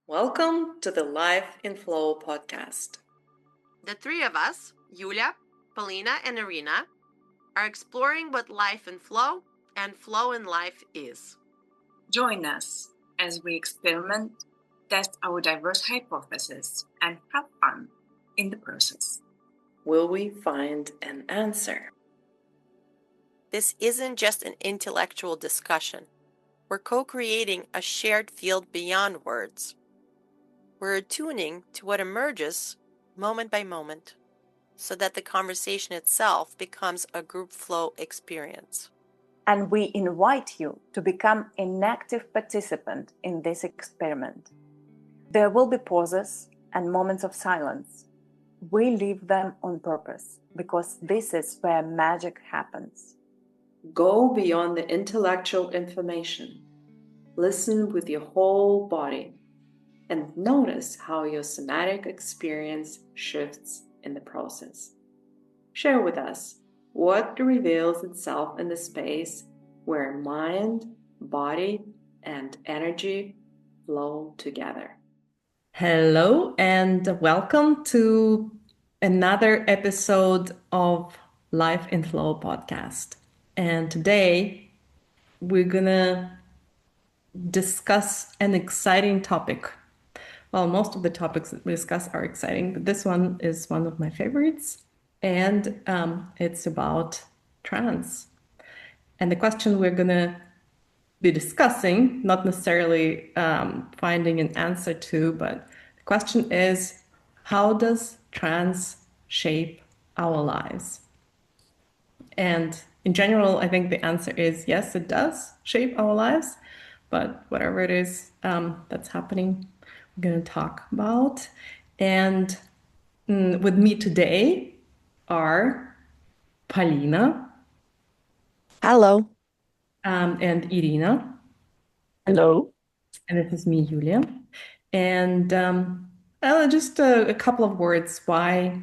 Welcome to the Life in Flow podcast. The three of us, Yulia, Polina, and Irina, are exploring what life in flow and flow in life is. Join us as we experiment, test our diverse hypotheses, and have fun in the process. Will we find an answer? This isn't just an intellectual discussion. We're co-creating a shared field beyond words. We're attuning to what emerges moment by moment so that the conversation itself becomes a group flow experience. And we invite you to become an active participant in this experiment. There will be pauses and moments of silence. We leave them on purpose because this is where magic happens. Go beyond the intellectual information. Listen with your whole body and notice how your somatic experience shifts in the process. Share with us what reveals itself in the space where mind, body, and energy flow together. Hello and welcome to another episode of Life in Flow podcast. And today we're gonna discuss an exciting topic. Well, most of the topics that we discuss are exciting, but this one is one of my favorites, and it's about trance. And the question we're gonna be discussing, not necessarily finding an answer to, but the question is, how does trance shape our lives? And in general, I think the answer is yes, it does shape our lives, but whatever it is that's happening, we're going to talk about. And with me today are Polina. Hello. And Irina. Hello. And this is me, Yulia. And just a couple of words why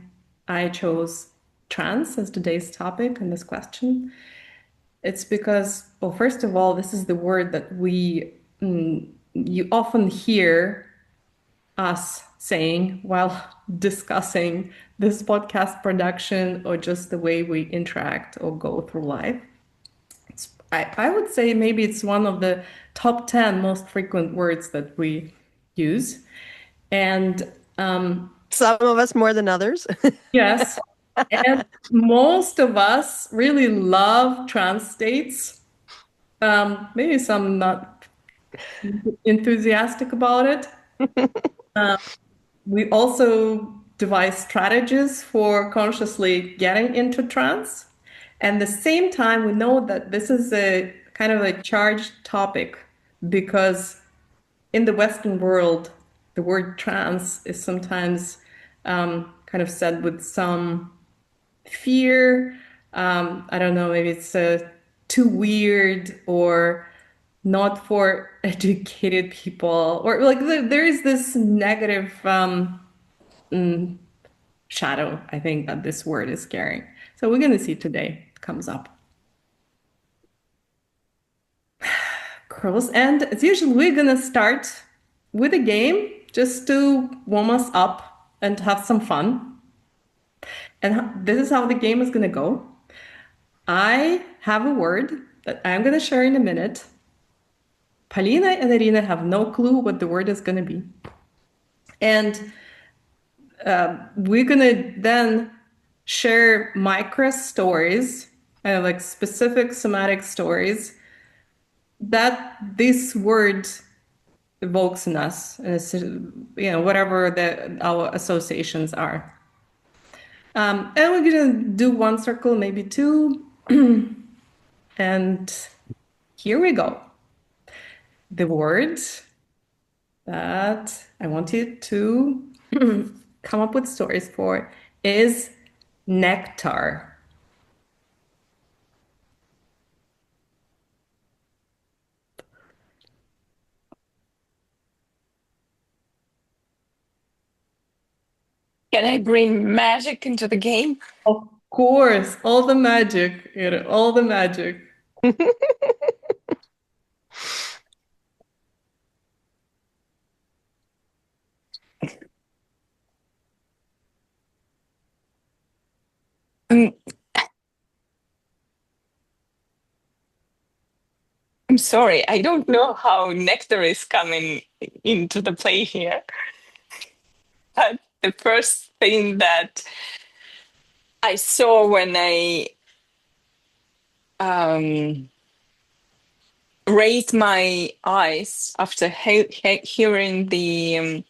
I chose trance as today's topic and this question. It's because, well, first of all, this is the word that you often hear us saying while discussing this podcast production or just the way we interact or go through life. I would say maybe it's one of the top 10 most frequent words that we use. And some of us more than others. Yes. And most of us really love trance states. Maybe some not enthusiastic about it. We also devise strategies for consciously getting into trance. And at the same time, we know that this is a kind of a charged topic because in the Western world, the word trance is sometimes kind of said with some fear. I don't know, maybe it's too weird or not for educated people, or like there is this negative shadow, I think, that this word is carrying. So we're going to see today it comes up. Girls, and as usual, we're going to start with a game just to warm us up and have some fun. And this is how the game is going to go. I have a word that I'm going to share in a minute. Polina and Irina have no clue what the word is going to be. And we're going to then share micro stories, kind of like specific somatic stories that this word evokes in us, and whatever our associations are. And we're going to do one circle, maybe two. And here we go. The word that I want you to come up with stories for is nectar. Can I bring magic into the game? Of course, all the magic, all the magic. I'm sorry, I don't know how nectar is coming into the play here. But the first thing that I saw when I raised my eyes after hearing the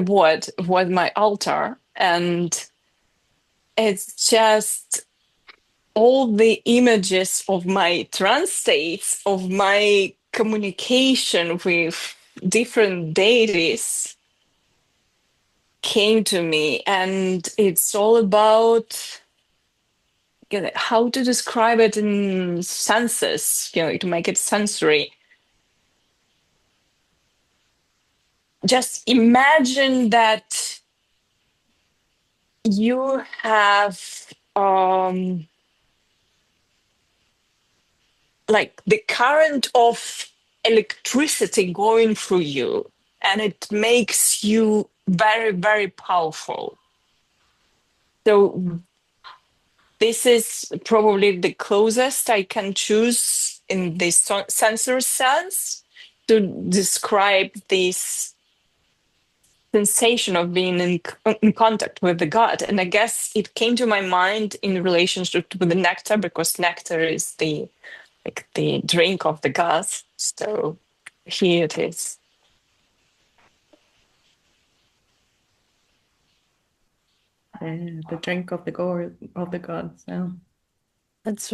word was my altar, and it's just all the images of my trance states, of my communication with different deities came to me. And it's all about how to describe it in senses, to make it sensory. Just imagine that you have like the current of electricity going through you, and it makes you very, very powerful. So this is probably the closest I can choose in this sensory sense to describe this sensation of being in contact with the god. And I guess it came to my mind in relationship with the nectar, because nectar is the drink of the gods. So here it is. The drink of the gods. Yeah. It's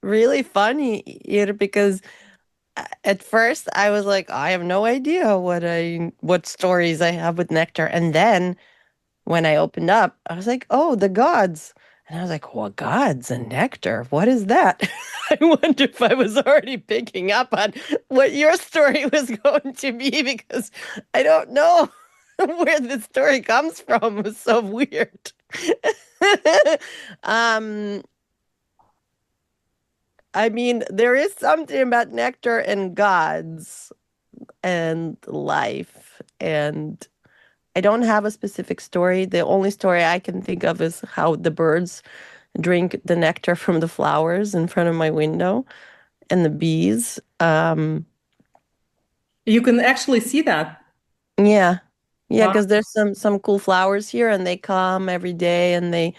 really funny, because at first I was like, I have no idea what stories I have with nectar, and then when I opened up, I was like, oh, the gods. And I was like, what gods and nectar? What is that? I wonder if I was already picking up on what your story was going to be, because I don't know where the story comes from. It was so weird. um, I mean, there is something about nectar and gods and life, and I don't have a specific story. The only story I can think of is how the birds drink the nectar from the flowers in front of my window, and the bees. You can actually see that. Yeah, Wow. because there's some cool flowers here, and they come every day, and they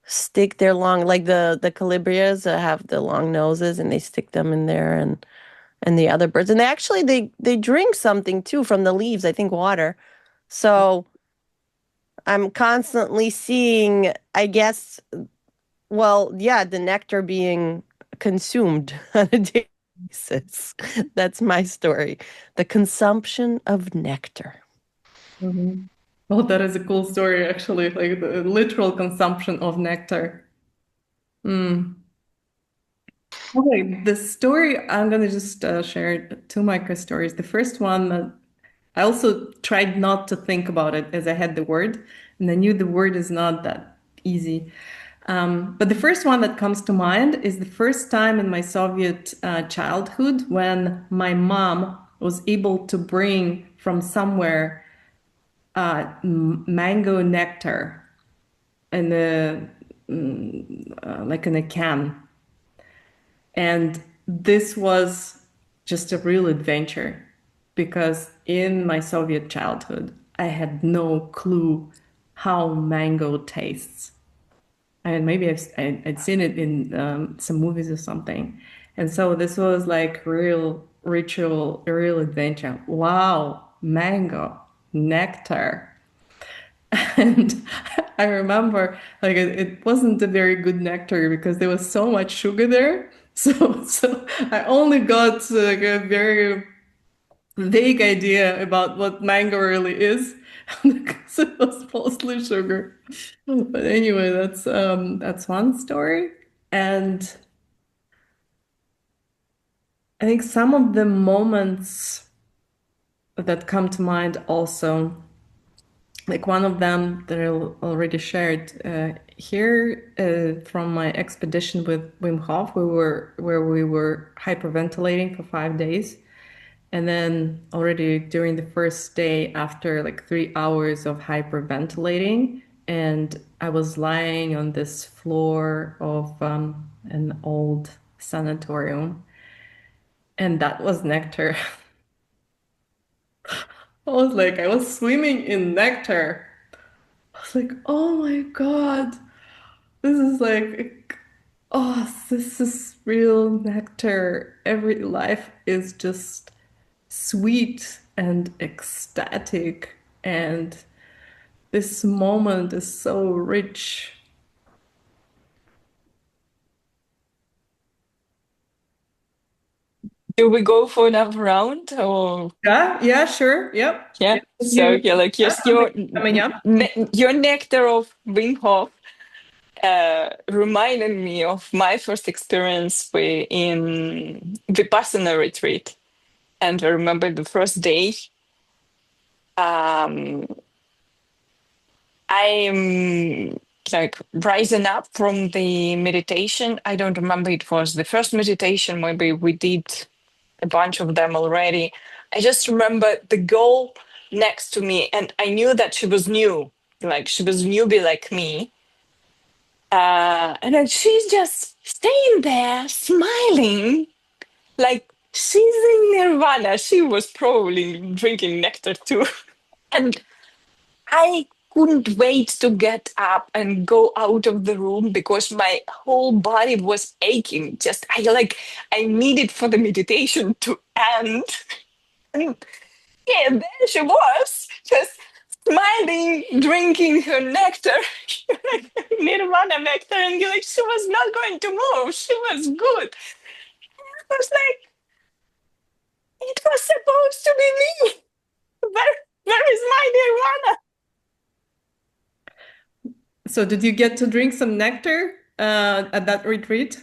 stick their long, like the calibrias have the long noses, and they stick them in there, and the other birds, and they drink something too from the leaves. I think water. So I'm constantly seeing, I guess, well, yeah, the nectar being consumed on a daily basis. That's my story. The consumption of nectar. Mm-hmm. Well, that is a cool story, actually, like the literal consumption of nectar. Mm. Okay, the story, I'm going to just share two micro stories. The first one, I also tried not to think about it as I had the word, and I knew the word is not that easy. But the first one that comes to mind is the first time in my Soviet childhood when my mom was able to bring from somewhere mango nectar in like in a can. And this was just a real adventure because in my Soviet childhood, I had no clue how mango tastes. I mean, maybe I'd seen it in some movies or something. And so this was like real ritual, a real adventure. Wow, mango, nectar. And I remember like it wasn't a very good nectar because there was so much sugar there. So I only got like a very vague idea about what mango really is because it was mostly sugar. But anyway, that's one story. And I think some of the moments that come to mind also, like one of them that I already shared here from my expedition with Wim Hof, where we were hyperventilating for 5 days. And then already during the first day, after like 3 hours of hyperventilating and I was lying on this floor of an old sanatorium, and that was nectar. I was swimming in nectar. I was like, oh my God, this is this is real nectar. Every life is just sweet and ecstatic, and this moment is so rich. Do we go for another round or? Yeah, sure. Yep. Yeah. So You yeah, like have yes, something coming up? your nectar of Wim Hof reminded me of my first experience in Vipassana retreat. And I remember the first day, um, I'm like rising up from the meditation. I don't remember, it was the first meditation, maybe we did a bunch of them already. I just remember the girl next to me, and I knew that she was new, like she was newbie like me. And then she's just staying there smiling, like she's in nirvana. She was probably drinking nectar too. And I couldn't wait to get up and go out of the room because my whole body was aching. Just I needed for the meditation to end. And yeah, there she was, just smiling, drinking her nectar, nirvana nectar, and like she was not going to move. She was good. I was like, it was supposed to be me. Where is my nirvana? So did you get to drink some nectar at that retreat?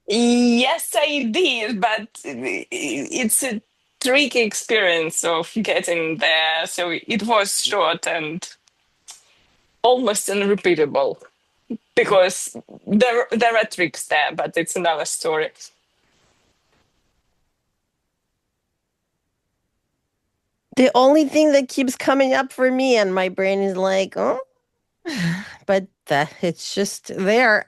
Yes, I did, but it's a tricky experience of getting there. So it was short and almost unrepeatable because there are tricks there, but it's another story. The only thing that keeps coming up for me, and my brain is like, oh, but it's just there.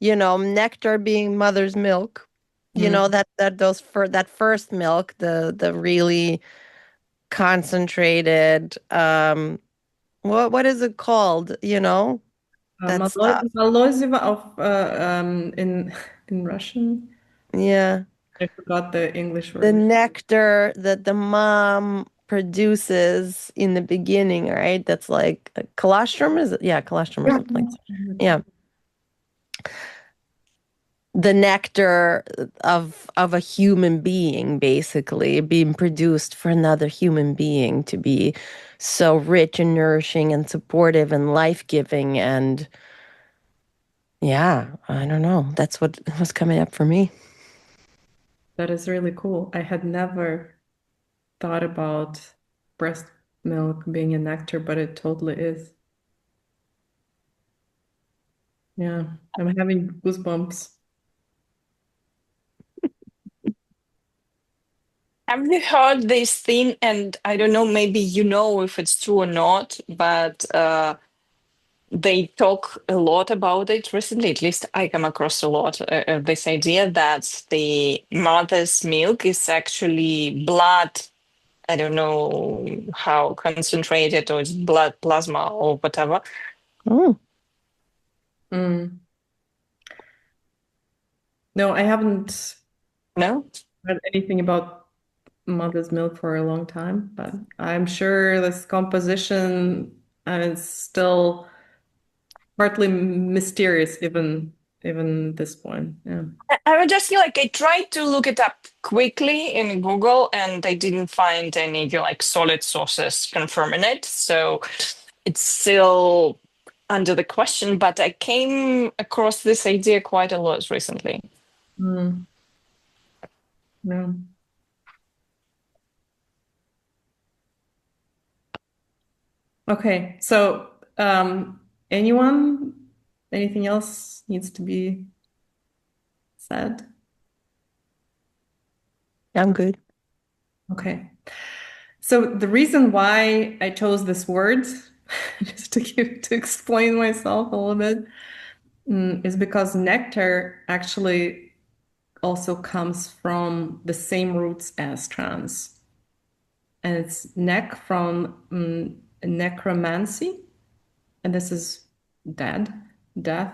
Nectar being mother's milk. That first milk, the really concentrated, what is it called? That stuff. Maloziva of in Russian. Yeah. I forgot the English The word. nectar that the mom produces in the beginning, right? That's like colostrum, is it? Yeah, colostrum or something like that. Yeah. The nectar of a human being, basically being produced for another human being to be so rich and nourishing and supportive and life-giving. And yeah, I don't know, that's what was coming up for me. That is really cool. I had never thought about breast milk being a nectar, but it totally is. Yeah, I'm having goosebumps. Have you heard this thing? And I don't know, maybe you know if it's true or not, but they talk a lot about it recently. At least I come across a lot this idea that the mother's milk is actually blood. I don't know how concentrated, or it's blood plasma or whatever. Oh. Mm. No, I haven't No? read anything about mother's milk for a long time, but I'm sure this composition is still partly mysterious, even this point. Yeah. I would just feel like I tried to look it up quickly in Google and I didn't find any like solid sources confirming it. So it's still under the question, but I came across this idea quite a lot recently. Mm. Yeah. Okay, so anything else needs to be said? I'm good. Okay. So the reason why I chose this word just to explain myself a little bit, is because nectar actually also comes from the same roots as trance. And it's nec from necromancy, and this is death,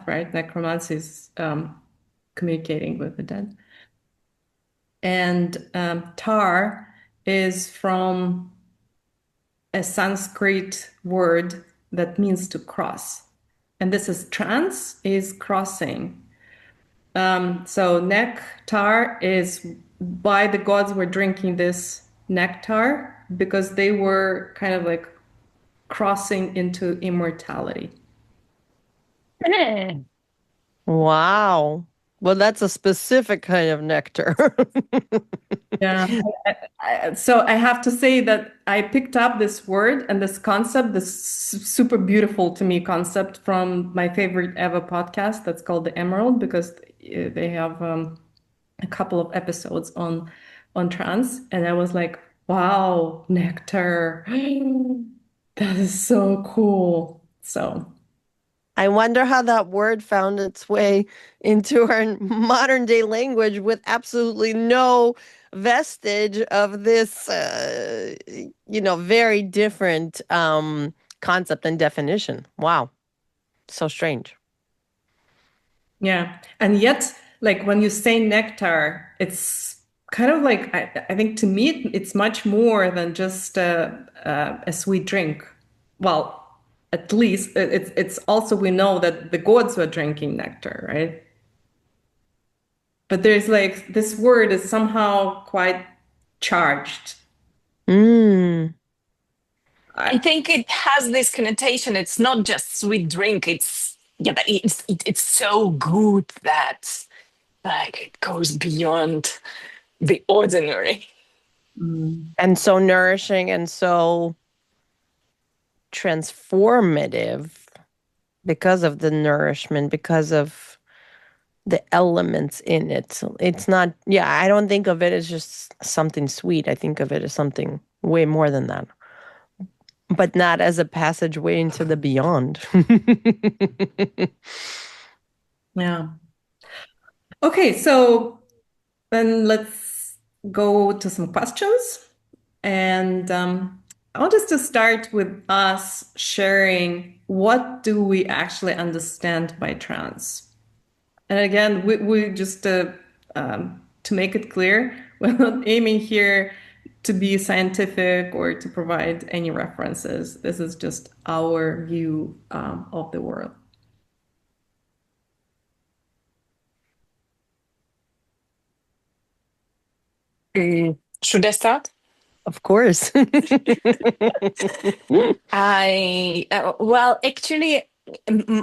right? Necromancy is communicating with the dead. And tar is from a Sanskrit word that means to cross. And this is trance is crossing. So nectar is why the gods were drinking this nectar, because they were kind of like crossing into immortality. Wow. Well, that's a specific kind of nectar. Yeah. So I have to say that I picked up this word and this concept, this super beautiful to me concept from my favorite ever podcast that's called The Emerald, because they have a couple of episodes on trance, and I was like, wow, nectar. That is so cool. So I wonder how that word found its way into our modern day language with absolutely no vestige of this, very different concept and definition. Wow. So strange. yeah. And yet, like when you say nectar, it's kind of like, I think to me, it's much more than just a sweet drink. Well, at least it's also, we know that the gods were drinking nectar, right? But there's like, this word is somehow quite charged. I think it has this connotation. It's not just sweet drink. But it's so good that like it goes beyond the ordinary. And so nourishing and so transformative because of the nourishment, because of the elements in it. So it's not, I don't think of it as just something sweet. I think of it as something way more than that, but not as a passageway into the beyond. Yeah. Okay, so then let's go to some questions. And I'll just to start with us sharing, what do we actually understand by trance? And again, we just to make it clear, we're not aiming here to be scientific or to provide any references. This is just our view of the world. Should I start? Of course. Actually,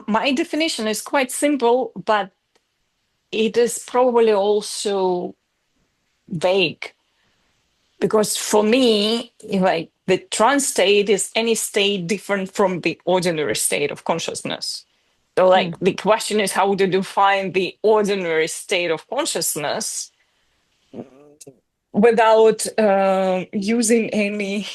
my definition is quite simple, but it is probably also vague. Because for me, like the trance state is any state different from the ordinary state of consciousness. So like the question is how to define the ordinary state of consciousness without using any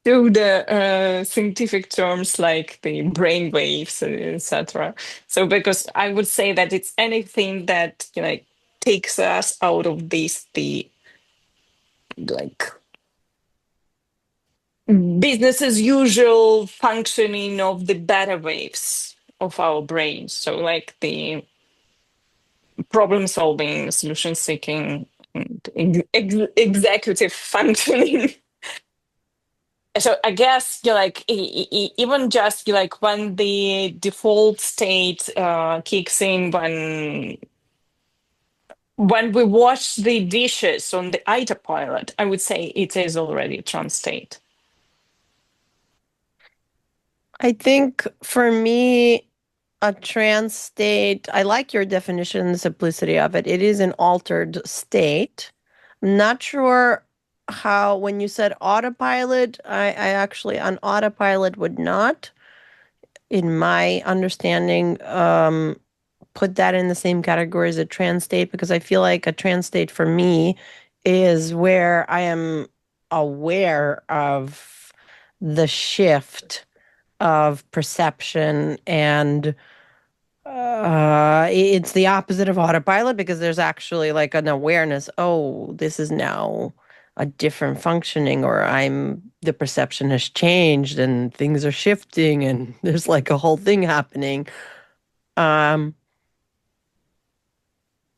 scientific terms like the brain waves, etc. So because I would say that it's anything that takes us out of the like business as usual functioning of the beta waves of our brains. So like the problem solving, solution seeking, and executive functioning. So I guess even just when the default state kicks in when we wash the dishes on the autopilot, I would say it is already a trance state. I think for me, a trance state, I like your definition and the simplicity of it. It is an altered state. I'm not sure how, when you said autopilot, I actually, on autopilot would not, in my understanding, put that in the same category as a trance state, because I feel like a trance state for me is where I am aware of the shift of perception, and it's the opposite of autopilot because there's actually like an awareness. Oh, this is now a different functioning, or the perception has changed and things are shifting, and there's like a whole thing happening.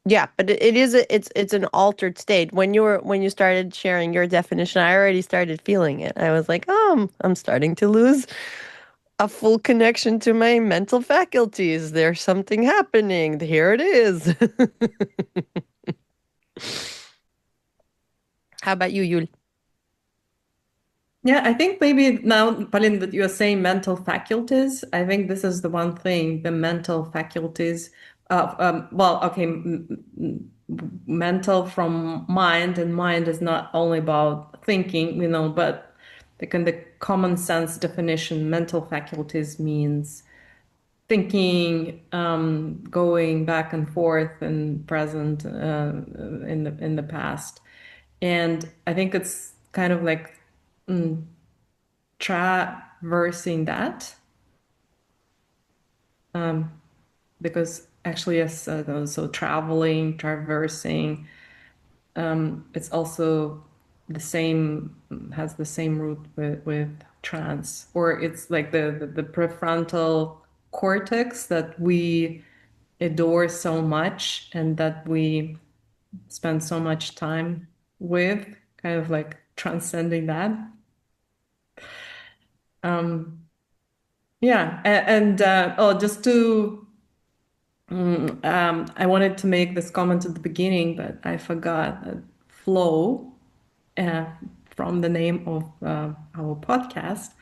Yeah, but it's an altered state. When you started sharing your definition, I already started feeling it. I was like, oh, I'm starting to lose a full connection to my mental faculties. There's something happening. Here it is. How about you, Yul? Yeah, I think maybe now, Palin, that you're saying mental faculties, I think this is the one thing, the mental faculties. Well, okay, mental from mind, and mind is not only about thinking, but in the common sense definition, mental faculties means thinking, going back and forth and present in the past. And I think it's kind of like traversing that, because actually, yes, so traveling, traversing, it's also has the same root with trance, or it's like the prefrontal cortex that we adore so much and that we spend so much time with, kind of like transcending that. Yeah, and just to I wanted to make this comment at the beginning, but I forgot that flow, uh, from the name of our podcast,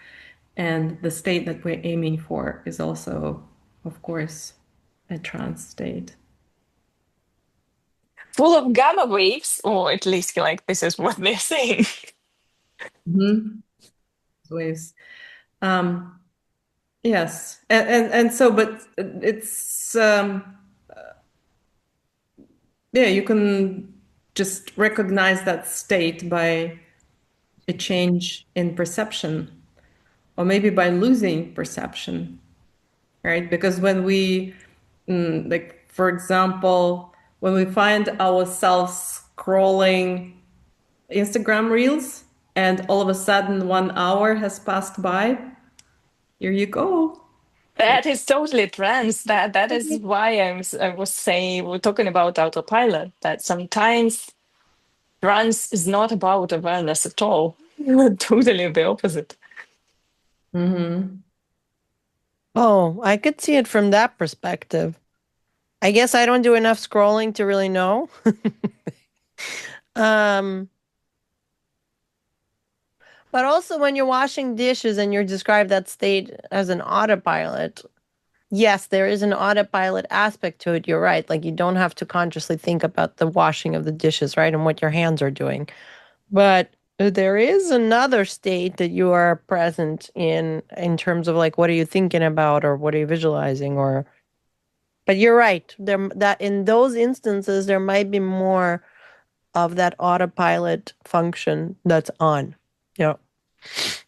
and the state that we're aiming for is also, of course, a trance state. Full of gamma waves, or at least like this is what they're saying. Waves. Yes, and so, but it's yeah, you can just recognize that state by a change in perception, or maybe by losing perception, right? Because when we, like, for example, when we find ourselves scrolling Instagram reels and all of a sudden 1 hour has passed by, here you go. That is totally trans. That is why I was saying we're talking about autopilot. That sometimes trans is not about awareness at all. Totally the opposite. Oh, I could see it from that perspective. I guess I don't do enough scrolling to really know. But also when you're washing dishes and you describe that state as an autopilot, yes, there is an autopilot aspect to it. You're right. Like you don't have to consciously think about the washing of the dishes, right? And what your hands are doing. But there is another state that you are present in terms of like what are you thinking about or what are you visualizing, or but you're right. That in those instances there might be more of that autopilot function that's on. Yeah.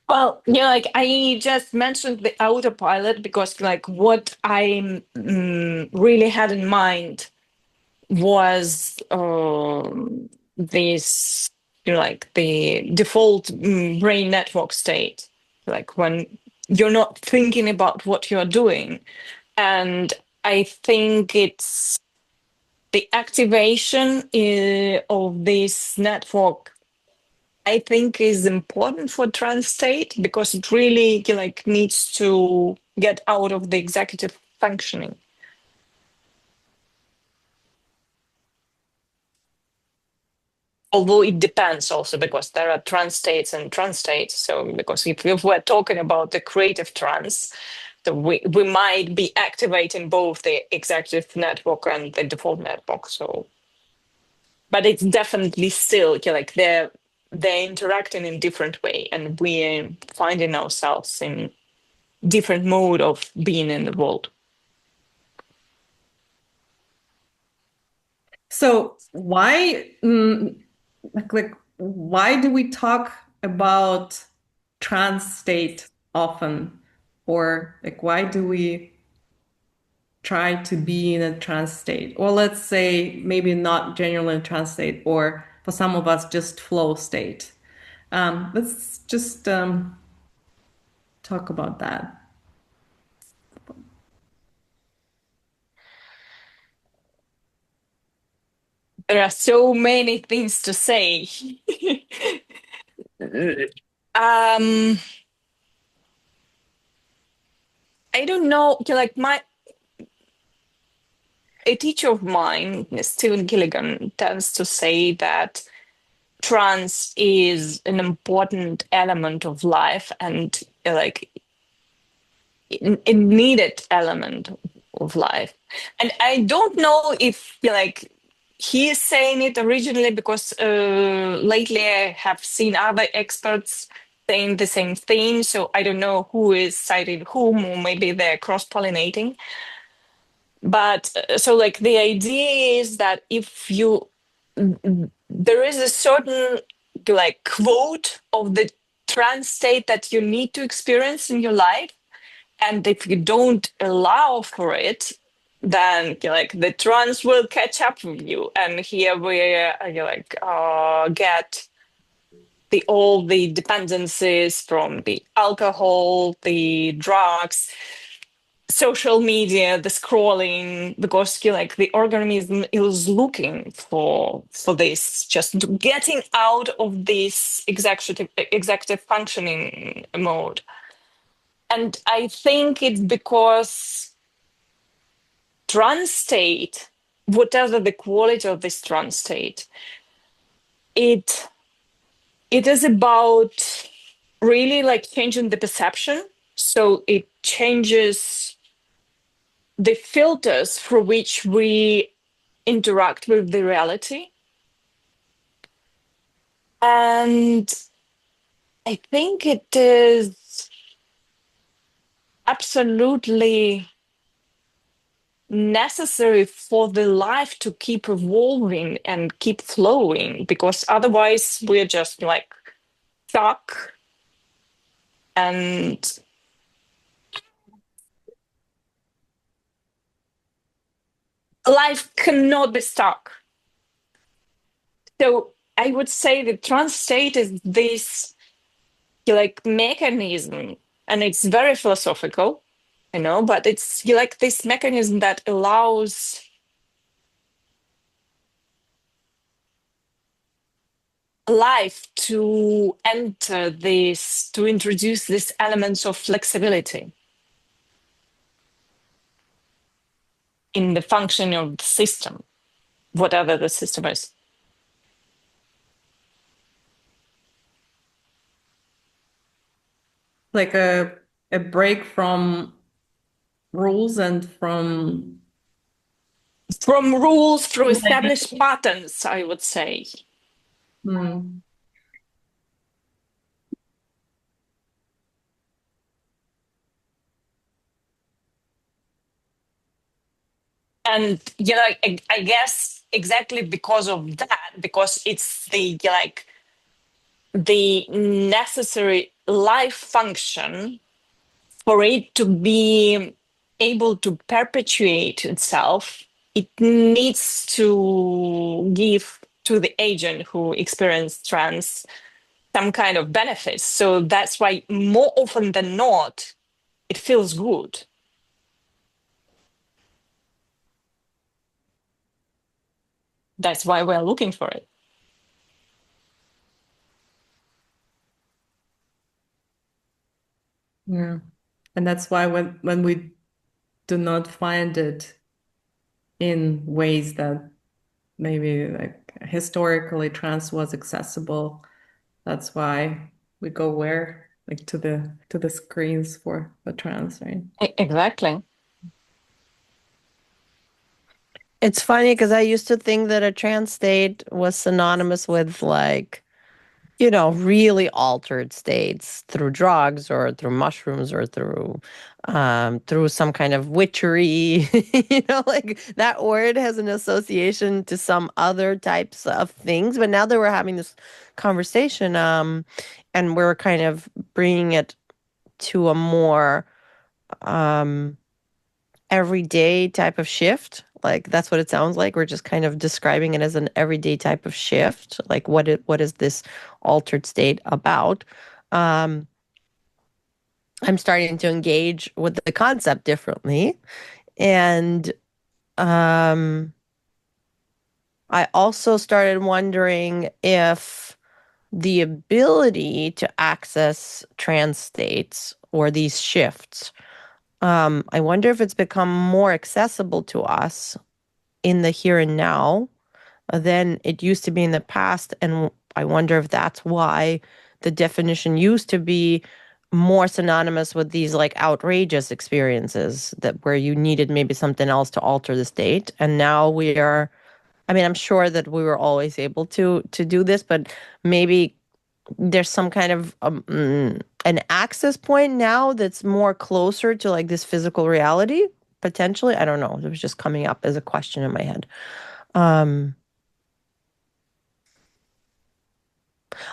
Well, yeah, like I just mentioned the autopilot because like what I really had in mind was this, like the default brain network state, like when you're not thinking about what you're doing. And I think it's the activation of this network, I think, is important for trance state because it really like needs to get out of the executive functioning. Although it depends also because there are trance states and trance states. So because if we're talking about the creative trance, so we might be activating both the executive network and the default network. So, but it's definitely still like they're interacting in different way, and we're finding ourselves in different mode of being in the world. So why, like, why do we talk about trance state often, Or like, why do we try to be in a trance state? Or let's say maybe not genuinely in a trance state, or for some of us, just flow state. Let's just talk about that. There are so many things to say. I don't know, like a teacher of mine, Stephen Gilligan, tends to say that trance is an important element of life and like a needed element of life. And I don't know if like he is saying it originally, because lately I have seen other experts saying the same thing. So I don't know who is citing whom, or maybe they're cross-pollinating. But so like the idea is that if you, there is a certain like quote of the trance state that you need to experience in your life, and if you don't allow for it, then like the trance will catch up with you. And here we get all the dependencies from the alcohol, the drugs, social media, the scrolling, because like the organism is looking for this, just getting out of this executive functioning mode. And I think it's because trance state, whatever the quality of this trance state, it is about really like changing the perception. So it changes the filters through which we interact with the reality. And I think it is absolutely necessary for the life to keep evolving and keep flowing, because otherwise we're just like stuck, and life cannot be stuck. So I would say the trance state is this like mechanism, and it's very philosophical, but it's like this mechanism that allows life to enter this, to introduce these elements of flexibility in the function of the system, whatever the system is. Like a break from rules and from rules, through established patterns, I would say. And I guess exactly because of that, because it's the necessary life function for it to be able to perpetuate itself, it needs to give to the agent who experienced trance some kind of benefits. So that's why more often than not, it feels good. That's why we're looking for it. Yeah. And that's why when we do not find it in ways that maybe like historically trance was accessible, that's why we go where, like to the screens for the trance, right? Exactly. It's funny because I used to think that a trance state was synonymous with like, really altered states through drugs or through mushrooms or through some kind of witchery. Like that word has an association to some other types of things. But now that we're having this conversation, and we're kind of bringing it to a more everyday type of shift. Like that's what it sounds like. We're just kind of describing it as an everyday type of shift. Like what is this altered state about? I'm starting to engage with the concept differently. And I also started wondering if the ability to access trance states or these shifts, I wonder if it's become more accessible to us in the here and now than it used to be in the past. And I wonder if that's why the definition used to be more synonymous with these like outrageous experiences that where you needed maybe something else to alter the state. And now we are, I mean, I'm sure that we were always able to do this, but maybe there's some kind of an access point now that's more closer to like this physical reality, potentially. I don't know. It was just coming up as a question in my head.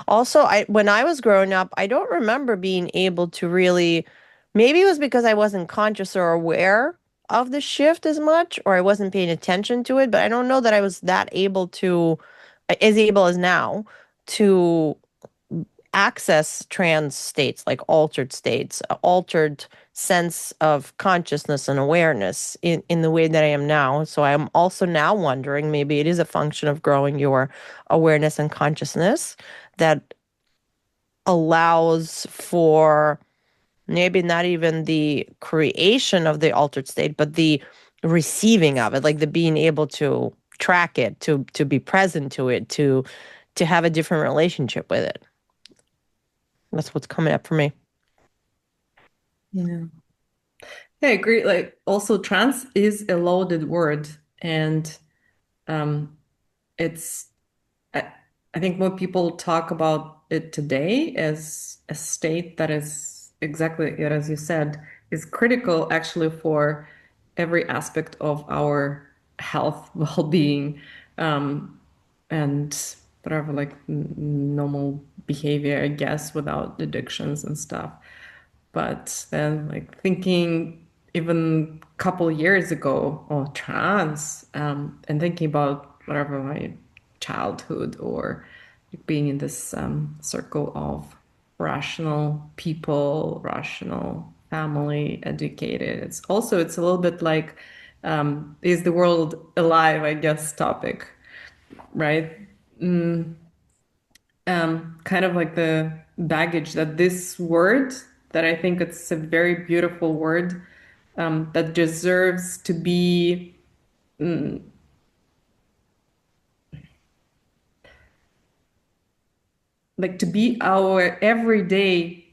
Also, when I was growing up, I don't remember being able to really, maybe it was because I wasn't conscious or aware of the shift as much, or I wasn't paying attention to it, but I don't know that I was that able to, as able as now, to access trans states, like altered states, altered sense of consciousness and awareness in the way that I am now. So I'm also now wondering, maybe it is a function of growing your awareness and consciousness that allows for maybe not even the creation of the altered state, but the receiving of it, like the being able to track it, to be present to it, to have a different relationship with it. That's what's coming up for me. Yeah. Yeah, I agree. Like also trans is a loaded word, and it's I think more people talk about it today as a state that is exactly as you said, is critical actually for every aspect of our health, well-being, and whatever, like normal behavior, I guess, without addictions and stuff. But then, like thinking even a couple years ago, oh, trans, and thinking about whatever my childhood or being in this circle of rational people, rational family, educated. It's also it's a little bit like is the world alive? I guess topic, right? Kind of like the baggage that this word that I think it's a very beautiful word that deserves to be like to be our everyday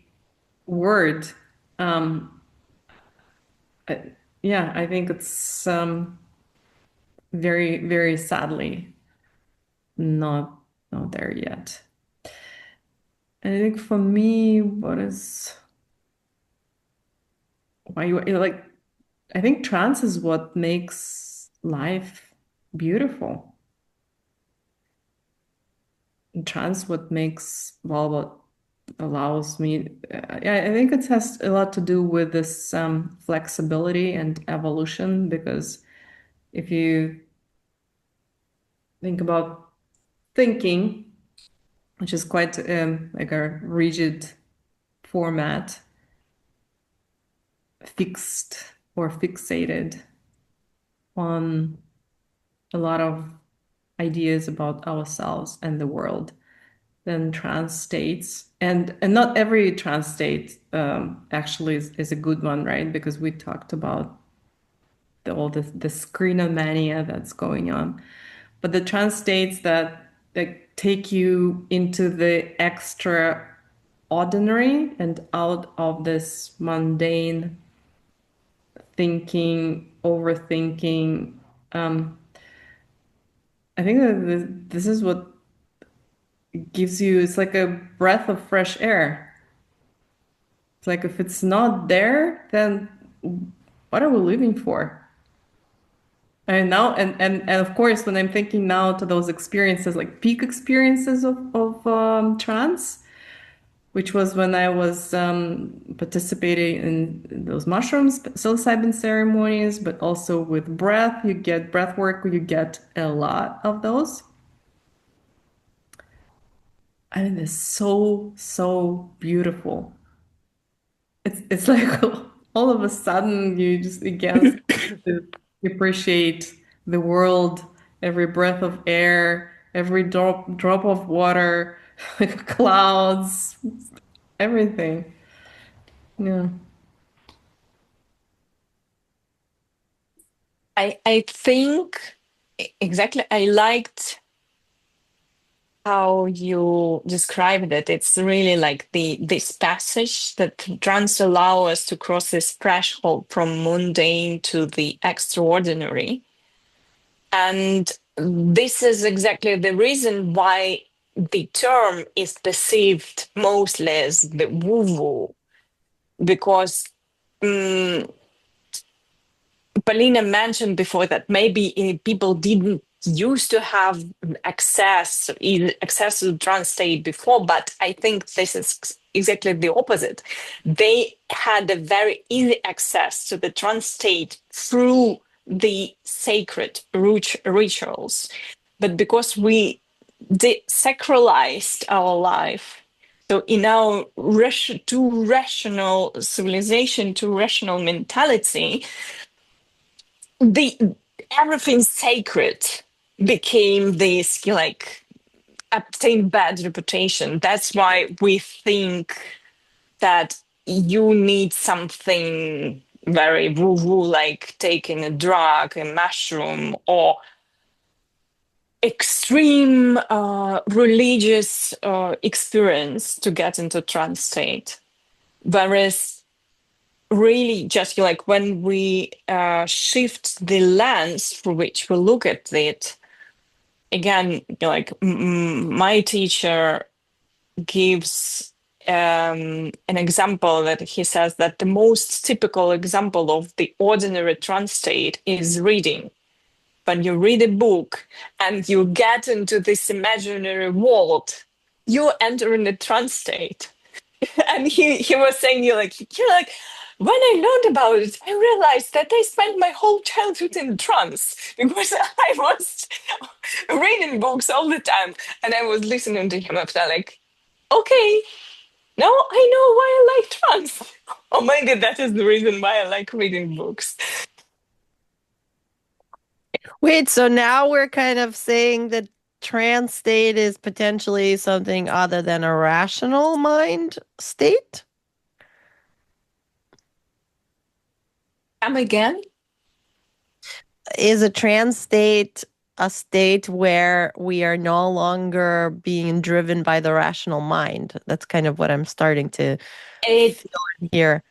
word. Yeah, I think it's very, very sadly not there yet. And I think for me, what is why you like I think trance is what makes life beautiful. And trance what makes well what allows me I think it has a lot to do with this flexibility and evolution, because if you think about thinking, which is quite like a rigid format, fixed or fixated on a lot of ideas about ourselves and the world, then trance states, and not every trance state actually is a good one, right? Because we talked about all the screenomania that's going on, but the trance states that take you into the extraordinary and out of this mundane thinking, overthinking. I think that this is what gives you, it's like a breath of fresh air. It's like if it's not there, then what are we living for? And now, and of course, when I'm thinking now to those experiences, like peak experiences of trance, which was when I was participating in those mushrooms, psilocybin ceremonies, but also with breath. You get breath work, you get a lot of those. I mean, it's so, so beautiful. It's like all of a sudden you just again to appreciate the world, every breath of air, every drop of water, clouds, everything. Yeah. I think exactly. I liked how you described it. It's really like this passage that trance allow us to cross this threshold from mundane to the extraordinary. And this is exactly the reason why the term is perceived mostly as the woo-woo, because Polina mentioned before that maybe people didn't used to have access to the trance state before, but I think this is exactly the opposite. They had a very easy access to the trance state through the sacred rituals, but because we desacralized our life, so in our too rational civilization, too rational mentality, the everything sacred became this like obtained bad reputation. That's why we think that you need something very woo-woo, like taking a drug, a mushroom, or extreme religious experience to get into trance state. Whereas really just like when we shift the lens through which we look at it, again, like my teacher gives an example that he says that the most typical example of the ordinary trance state is reading. When you read a book and you get into this imaginary world, you enter in a trance state. And he was saying, you're like, when I learned about it, I realized that I spent my whole childhood in trance because I was reading books all the time, and I was listening to him after, like, okay, now I know why I like trance. Or maybe that is the reason why I like reading books. Wait, so now we're kind of saying that trance state is potentially something other than a rational mind state? Come again? Is a trance state a state where we are no longer being driven by the rational mind? That's kind of what I'm starting to It feel here.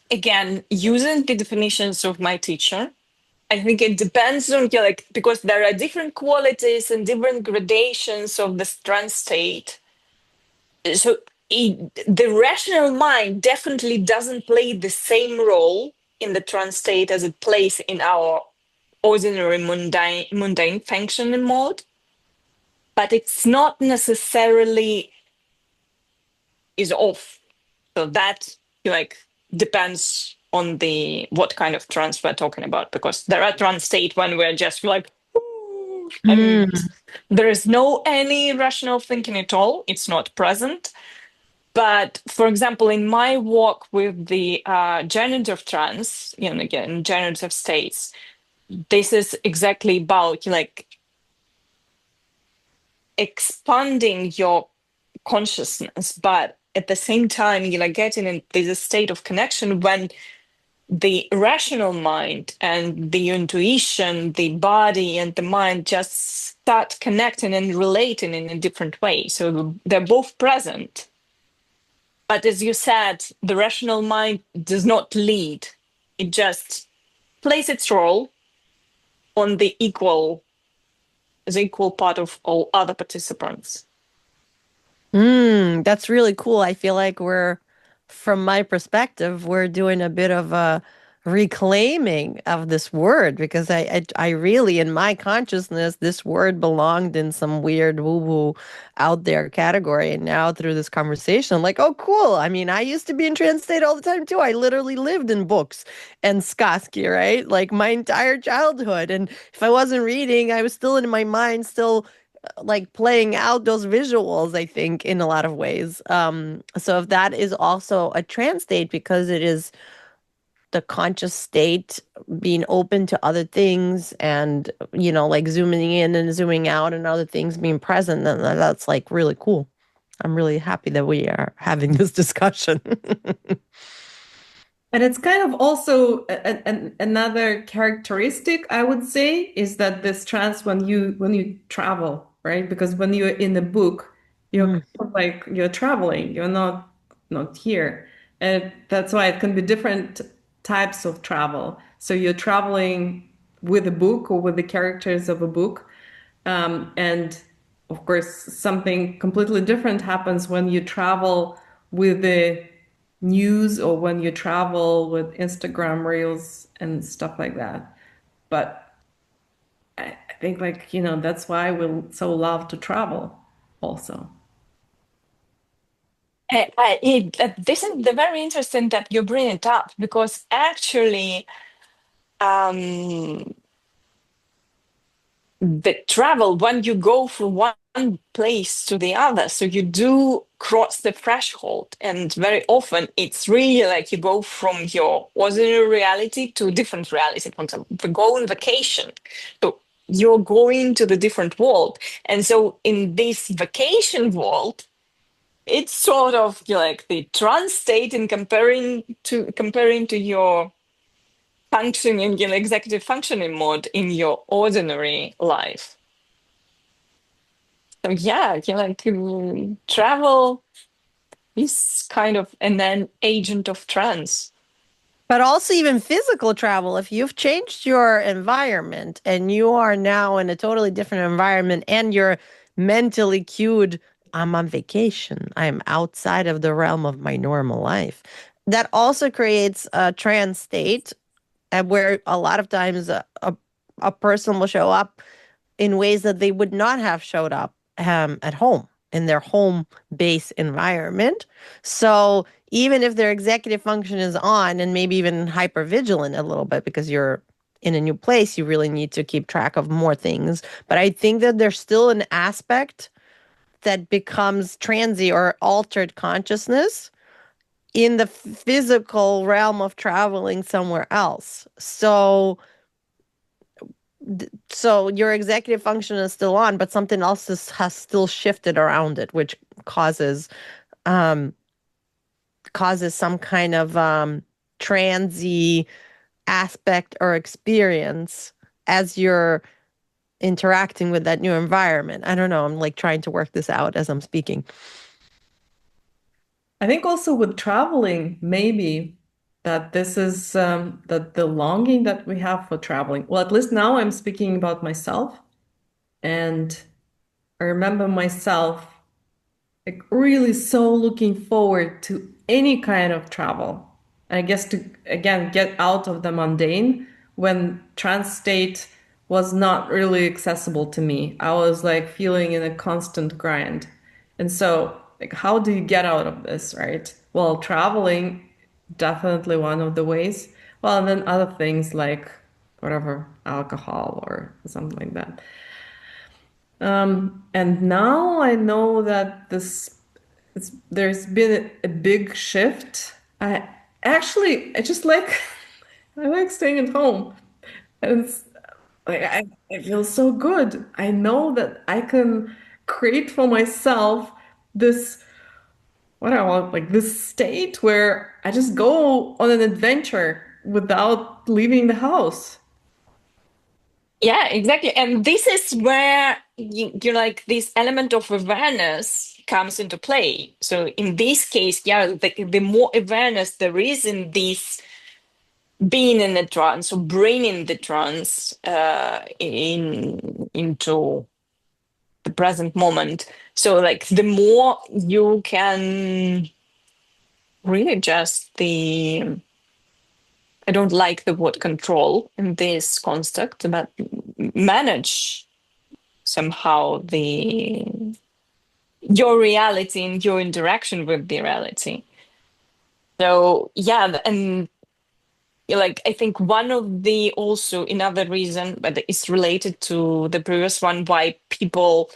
Again, using the definitions of my teacher, I think it depends on like because there are different qualities and different gradations of the trance state. So the rational mind definitely doesn't play the same role in the trance state as it plays in our ordinary mundane functioning mode, but it's not necessarily is off. So that like depends on the what kind of trance we're talking about, because there are trance state when we're just like and there is no any rational thinking at all. It's not present. But for example, in my work with the generative trance, again, generative states, this is exactly about like expanding your consciousness, but at the same time, getting in this state of connection when the rational mind and the intuition, the body and the mind just start connecting and relating in a different way. So they're both present. But as you said, the rational mind does not lead. It just plays its role on the equal part of all other participants. That's really cool. I feel like from my perspective, we're doing a bit of a reclaiming of this word, because I really, in my consciousness, this word belonged in some weird woo-woo out there category. And now through this conversation, I'm like, oh, cool. I mean, I used to be in trance state all the time too. I literally lived in books and Skoski, right? Like my entire childhood. And if I wasn't reading, I was still in my mind, still like playing out those visuals, I think, in a lot of ways. So if that is also a trance state, because it is the conscious state, being open to other things and, like zooming in and zooming out and other things being present, then that's like really cool. I'm really happy that we are having this discussion. And it's kind of also another characteristic, I would say, is that this trance when you travel, right? Because when you're in the book, you're kind of like you're traveling, you're not here. And that's why it can be different types of travel. So you're traveling with a book or with the characters of a book. And of course, something completely different happens when you travel with the news or when you travel with Instagram reels and stuff like that. But I think, like, that's why we so love to travel also. This is very interesting that you bring it up, because actually the travel, when you go from one place to the other, so you do cross the threshold, and very often it's really like you go from your ordinary reality to different reality. For example, if you go on vacation, so you're going to the different world, and so in this vacation world, it's sort of like the trance state in comparing to your functioning in executive functioning mode in your ordinary life. So yeah, travel is kind of an agent of trance. But also even physical travel, if you've changed your environment and you are now in a totally different environment and you're mentally cued, I'm on vacation, I'm outside of the realm of my normal life. That also creates a trance state, and where a lot of times a person will show up in ways that they would not have showed up at home, in their home base environment. So even if their executive function is on and maybe even hyper vigilant a little bit, because you're in a new place, you really need to keep track of more things. But I think that there's still an aspect that becomes transient or altered consciousness in the physical realm of traveling somewhere else. So your executive function is still on, but something else has still shifted around it, which causes some kind of transy aspect or experience as you're interacting with that new environment. I don't know. I'm like trying to work this out as I'm speaking. I think also with traveling, maybe that this is that the longing that we have for traveling. Well, at least now I'm speaking about myself, and I remember myself like really so looking forward to any kind of travel. I guess to again get out of the mundane when trance state was not really accessible to me. I was like feeling in a constant grind. And so, like, how do you get out of this, right? Well, traveling, definitely one of the ways. Well, and then other things like whatever, alcohol or something like that. And now I know that there's been a big shift. I just like I like staying at home, and it's like I feel so good. I know that I can create for myself this what I want, like this state where I just go on an adventure without leaving the house. Yeah, exactly. And this is where you're like this element of awareness comes into play. So in this case, yeah, the more awareness there is in this being in the trance or bringing the trance into the present moment. So like the more you can really just the I don't like the word control in this construct, but manage somehow your reality and your interaction with the reality. So yeah, and like I think one of the also another reason, but it's related to the previous one, why people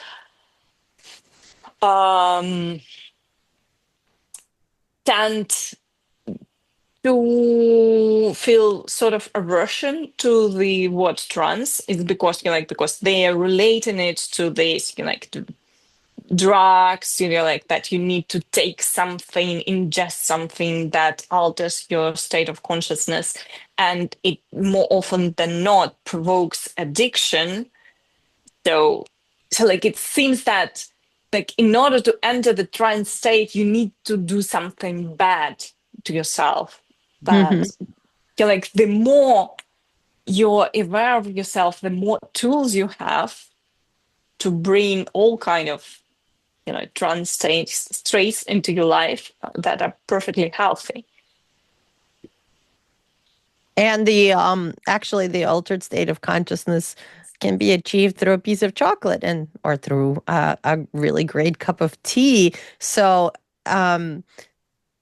tend to feel sort of aversion to the word trans is because because they are relating it to this to drugs, like that you need to take something, ingest something that alters your state of consciousness, and it more often than not provokes addiction. So like it seems that like in order to enter the trance state, you need to do something bad to yourself. Mhm. But like the more you're aware of yourself, the more tools you have to bring all kind of trance states into your life that are perfectly healthy. And the actually the altered state of consciousness can be achieved through a piece of chocolate or through a really great cup of tea. So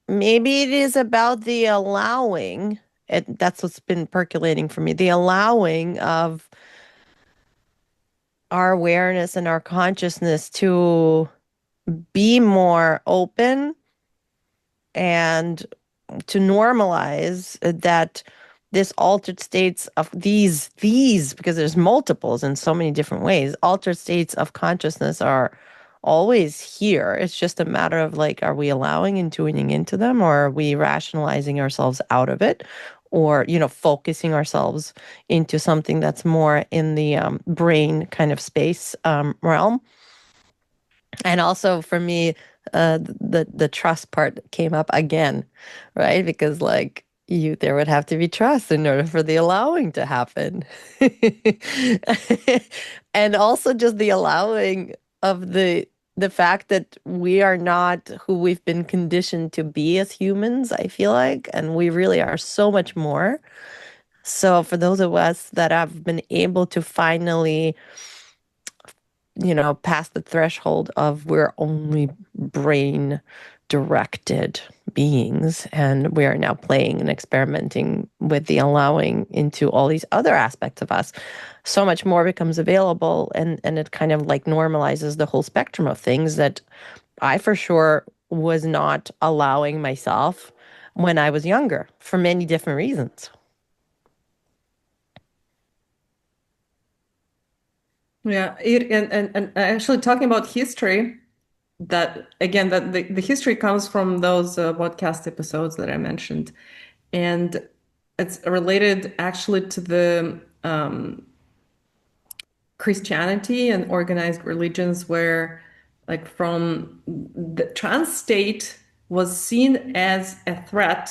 maybe it is about the allowing. That's what's been percolating for me. The allowing of our awareness and our consciousness to be more open and to normalize that this altered states of these because there's multiples in so many different ways, altered states of consciousness are always here. It's just a matter of like, are we allowing and tuning into them, or are we rationalizing ourselves out of it, or focusing ourselves into something that's more in the brain kind of space realm. And also for me, the trust part came up again, right? Because like there would have to be trust in order for the allowing to happen. And also just the allowing of the fact that we are not who we've been conditioned to be as humans, I feel like, and we really are so much more. So for those of us that have been able to finally past the threshold of we're only brain directed beings, and we are now playing and experimenting with the allowing into all these other aspects of us, so much more becomes available, and it kind of like normalizes the whole spectrum of things that I for sure was not allowing myself when I was younger for many different reasons. Yeah, and actually talking about history, that again, that the history comes from those podcast episodes that I mentioned, and it's related actually to the Christianity and organized religions, where like from the trans state was seen as a threat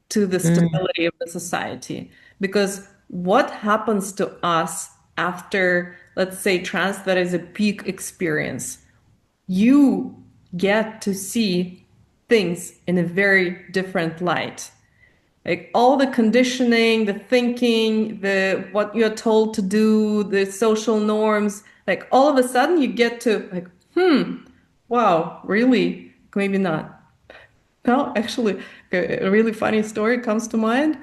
to the stability of the society. Because what happens to us after, let's say, trans, that is a peak experience? You get to see things in a very different light. Like all the conditioning, the thinking, the what you're told to do, the social norms, like all of a sudden you get to like, wow, really? Maybe not. No, actually, a really funny story comes to mind.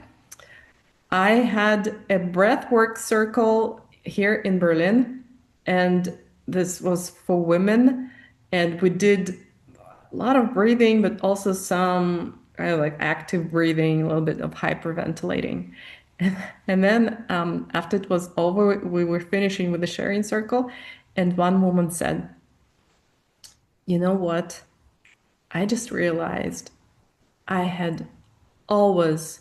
I had a breathwork circle here in Berlin, and this was for women, and we did a lot of breathing, but also some like active breathing, a little bit of hyperventilating. And then after it was over, we were finishing with the sharing circle, and one woman said, "You know what? I just realized I had always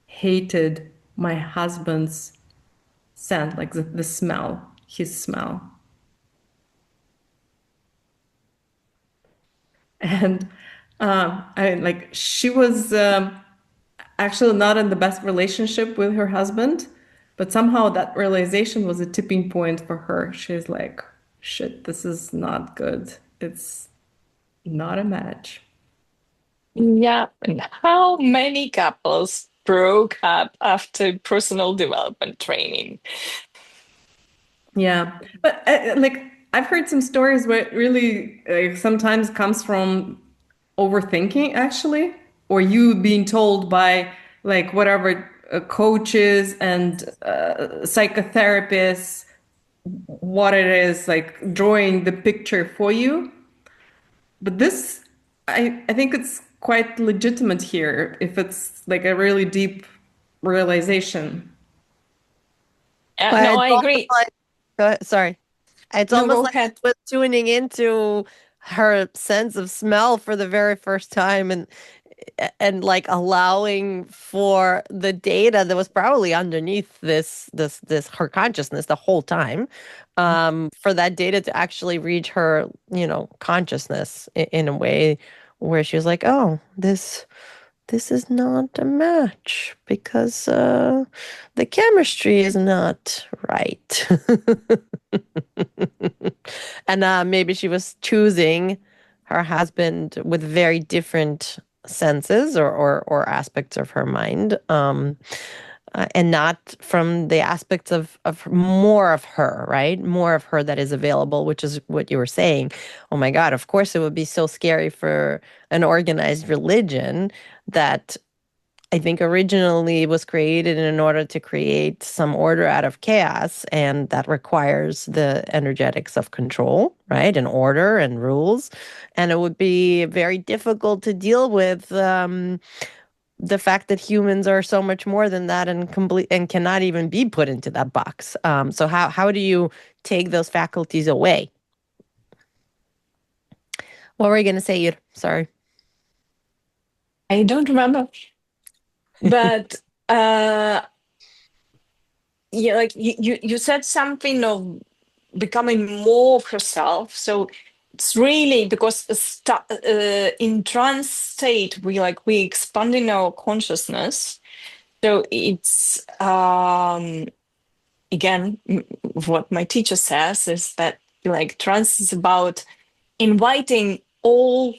hated my husband's scent, like the smell, his smell." And like she was actually not in the best relationship with her husband, but somehow that realization was a tipping point for her. She's like, shit, this is not good. It's not a match. Yeah, and how many couples broke up after personal development training. Yeah, but like I've heard some stories where it really sometimes comes from overthinking, actually, or you being told by like whatever coaches and psychotherapists what it is, like drawing the picture for you. But this, I think it's quite legitimate here if it's like a really deep realization. But No, it's I almost agree. like, sorry. It's No, almost go like ahead. she was tuning into her sense of smell for the very first time and like allowing for the data that was probably underneath this her consciousness the whole time, for that data to actually reach her, consciousness in a way where she was like, oh, this is not a match because the chemistry is not right. And maybe she was choosing her husband with very different senses or aspects of her mind, and not from the aspects of more of her, right? More of her that is available, which is what you were saying. Oh my God, of course it would be so scary for an organized religion that I think originally was created in order to create some order out of chaos, and that requires the energetics of control, right? And order and rules. And it would be very difficult to deal with the fact that humans are so much more than that and complete and cannot even be put into that box. So how do you take those faculties away? What were you going to say, Ir? Sorry. I don't remember. But yeah, like you said something of becoming more of herself. So it's really because in trance state we expanding our consciousness. So it's again what my teacher says is that like trance is about inviting all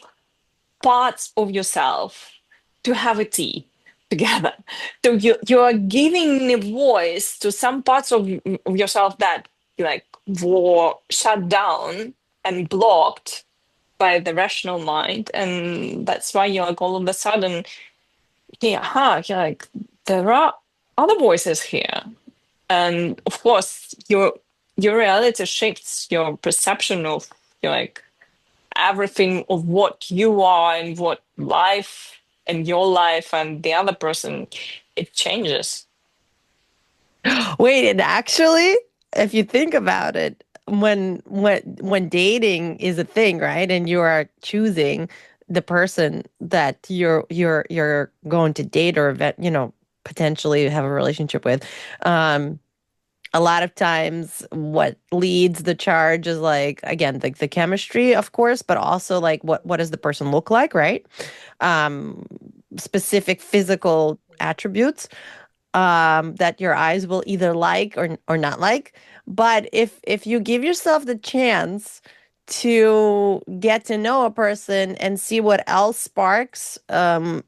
parts of yourself to have a tea together. So you are giving a voice to some parts of yourself that like were shut down and blocked by the rational mind, and that's why you're like all of a sudden, you're like there are other voices here, and of course your reality shifts, your perception of like everything of what you are and what life and your life and the other person, it changes. Wait, and actually, if you think about it, when dating is a thing, right? And you are choosing the person that you're going to date or potentially have a relationship with, a lot of times what leads the charge is like, again, the chemistry, of course, but also like what does the person look like, right? Um, Specific physical attributes that your eyes will either like or not like. But if you give yourself the chance to get to know a person and see what else sparks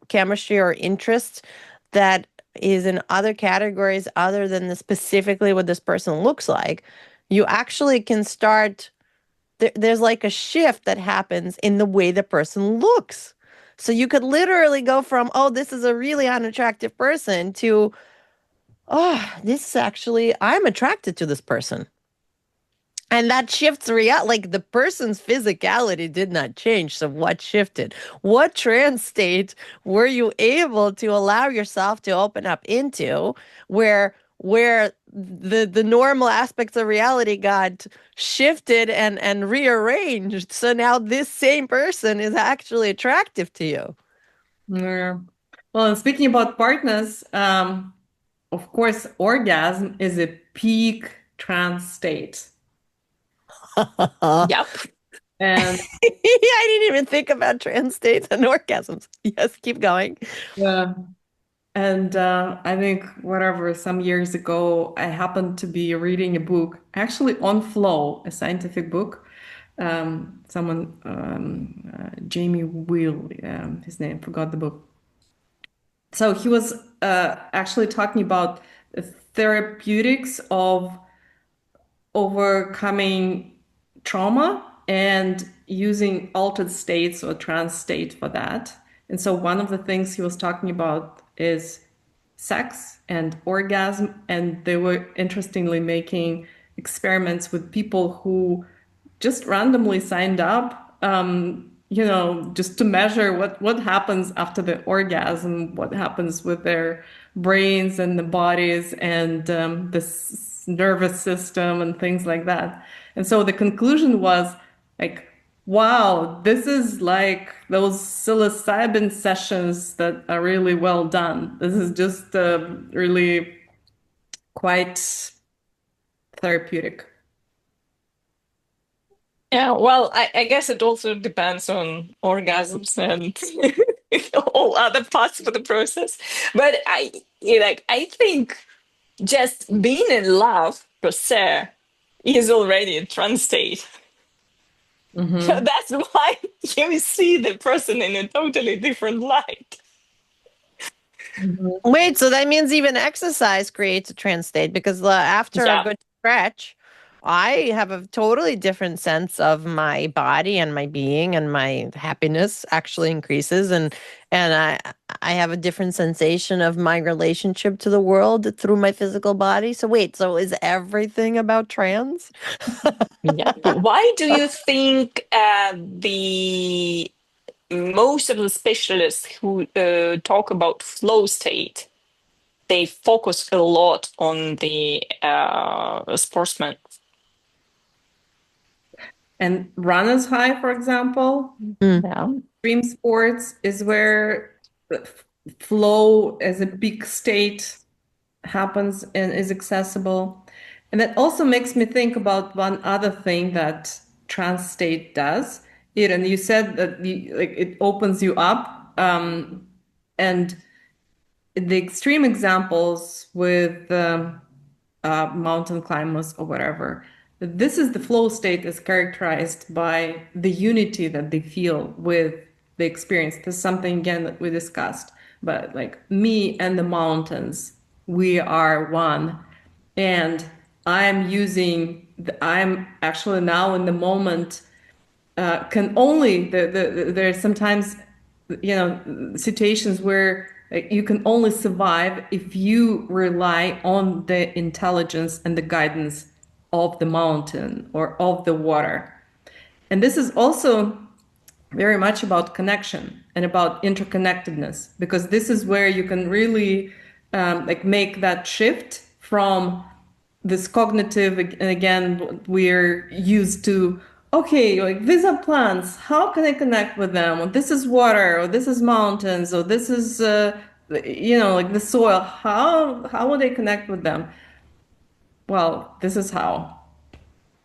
chemistry or interest that is in other categories other than specifically what this person looks like, you actually can start. There's like a shift that happens in the way the person looks. So you could literally go from, oh, this is a really unattractive person to, oh, this is actually, I'm attracted to this person. And that shifts reality. Like the person's physicality did not change. So what shifted? What trance state were you able to allow yourself to open up into where the normal aspects of reality got shifted and rearranged? So now this same person is actually attractive to you. Yeah. Well, and speaking about partners, of course, orgasm is a peak trance state. Yep. And I didn't even think about trance states and orgasms. Yes, keep going. yeah, and I think whatever, some years ago, I happened to be reading a book, actually on flow, a scientific book. Jamie Wheel, his name, forgot the book. So he was actually talking about the therapeutics of overcoming trauma and using altered states or trance state for that. And so one of the things he was talking about is sex and orgasm. And they were interestingly making experiments with people who just randomly signed up, just to measure what happens after the orgasm, what happens with their brains and the bodies and this nervous system and things like that. And so the conclusion was like, wow, this is like those psilocybin sessions that are really well done. This is just really quite therapeutic. Yeah, well, I guess it also depends on orgasms and all other parts of the process. But I think just being in love per se is already a trance state. So that's why you see the person in a totally different light. Wait, so that means even exercise creates a trance state because after a Yeah. good stretch, I have a totally different sense of my body and my being, and my happiness actually increases, and I have a different sensation of my relationship to the world through my physical body. So wait, so is everything about trance? Yeah. Why do you think the most of the specialists who talk about flow state, they focus a lot on the sportsmen? And runner's high, for example, Yeah. extreme sports is where the flow as a peak state happens and is accessible. And that also makes me think about one other thing that trance state does. And you said that it opens you up. And the extreme examples with mountain climbers or whatever, this is the flow state is characterized by the unity that they feel with the experience. This is something again that we discussed, but like me and the mountains, we are one. And I'm actually now in the moment, can only, there's sometimes, situations where you can only survive if you rely on the intelligence and the guidance of the mountain or of the water. And this is also very much about connection and about interconnectedness, because this is where you can really make that shift from this cognitive, and again we're used to, okay, like these are plants, how can I connect with them, or this is water, or this is mountains, or this is like the soil, how would I connect with them? Well, this is how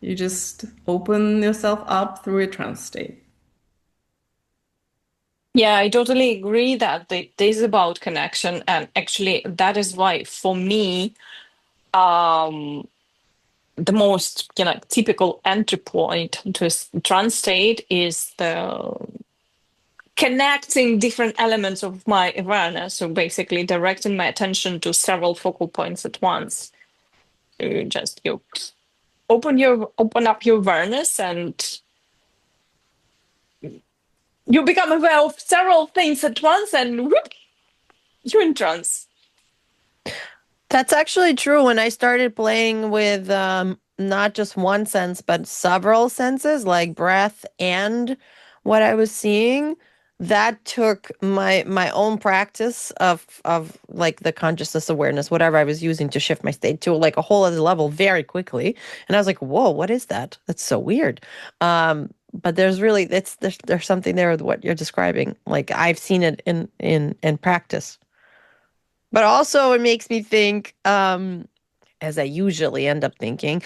you just open yourself up through a trance state. Yeah, I totally agree that it is about connection. And actually, that is why, for me, the most typical entry point to a trance state is the connecting different elements of my awareness. So basically, directing my attention to several focal points at once. So you open up your awareness, and you become aware of several things at once, and whoop, you're in trance. That's actually true. When I started playing with not just one sense, but several senses, like breath and what I was seeing, that took my own practice of like the consciousness awareness, whatever I was using to shift my state to like a whole other level very quickly. And I was like, whoa, what is that? That's so weird. But there's something there with what you're describing. Like I've seen it in practice. But also, it makes me think, as I usually end up thinking,